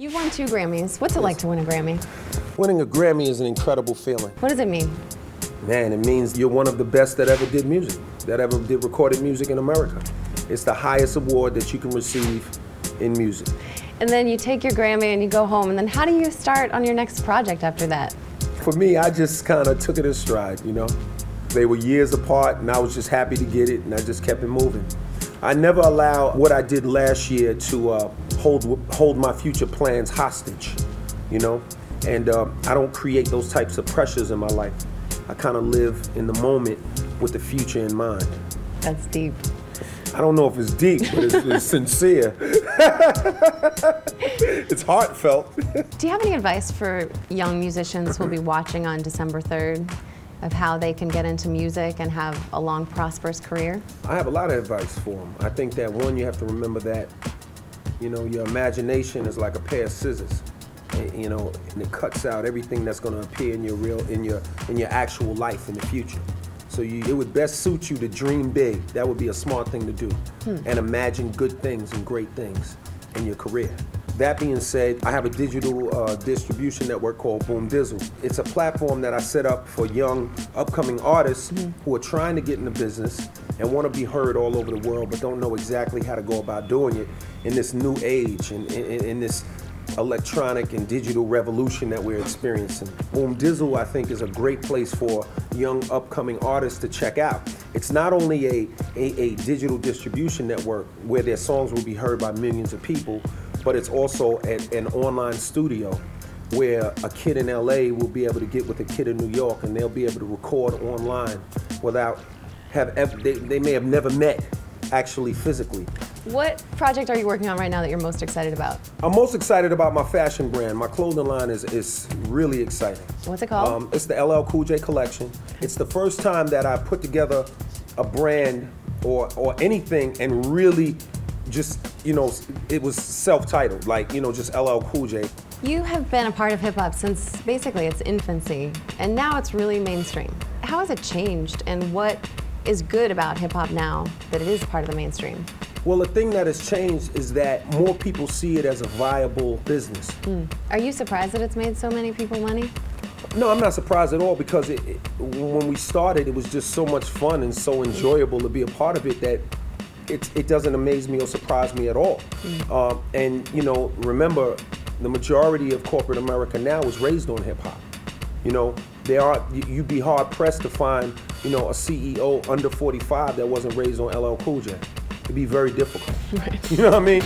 You've won 2 Grammys. What's it like to win a Grammy? Winning a Grammy is an incredible feeling. What does it mean? Man, it means you're one of the best that ever did music, that ever did recorded music in America. It's the highest award that you can receive in music. And then you take your Grammy and you go home, and then how do you start on your next project after that? For me, I just kind of took it in stride, you know? They were years apart, and I was just happy to get it, and I just kept it moving. I never allow what I did last year to hold my future plans hostage, you know? And I don't create those types of pressures in my life. I kind of live in the moment with the future in mind. That's deep. I don't know if it's deep, but it's sincere. It's heartfelt. Do you have any advice for young musicians who will be watching on December 3rd of how they can get into music and have a long, prosperous career? I have a lot of advice for them. I think that, one, you have to remember that, you know, your imagination is like a pair of scissors. You know, and it cuts out everything that's going to appear in your actual life in the future. So it would best suit you to dream big. That would be a smart thing to do. And imagine good things and great things in your career. That being said, I have a digital distribution network called Pt2. It's a platform that I set up for young, upcoming artists who are trying to get in the business and want to be heard all over the world, but don't know exactly how to go about doing it in this new age, in this electronic and digital revolution that we're experiencing. Pt2, I think, is a great place for young upcoming artists to check out. It's not only a digital distribution network where their songs will be heard by millions of people, but it's also an online studio where a kid in LA will be able to get with a kid in New York, and they'll be able to record online without they may have never met actually physically. What project are you working on right now that you're most excited about? I'm most excited about my fashion brand. My clothing line is really exciting. What's it called? It's the LL Cool J collection. It's the first time that I put together a brand or anything and really just, you know, it was self-titled, like, you know, just LL Cool J. You have been a part of hip-hop since basically its infancy, and now it's really mainstream. How has it changed, and what is good about hip-hop now that it is part of the mainstream? Well, the thing that has changed is that more people see it as a viable business. Are you surprised that it's made so many people money? No, I'm not surprised at all, because when we started, it was just so much fun and so enjoyable to be a part of it that it doesn't amaze me or surprise me at all. And, you know, remember, the majority of corporate America now is raised on hip-hop. You know, you'd be hard-pressed to find, you know, a CEO under 45 that wasn't raised on LL Cool J. It'd be very difficult. Right. You know what I mean?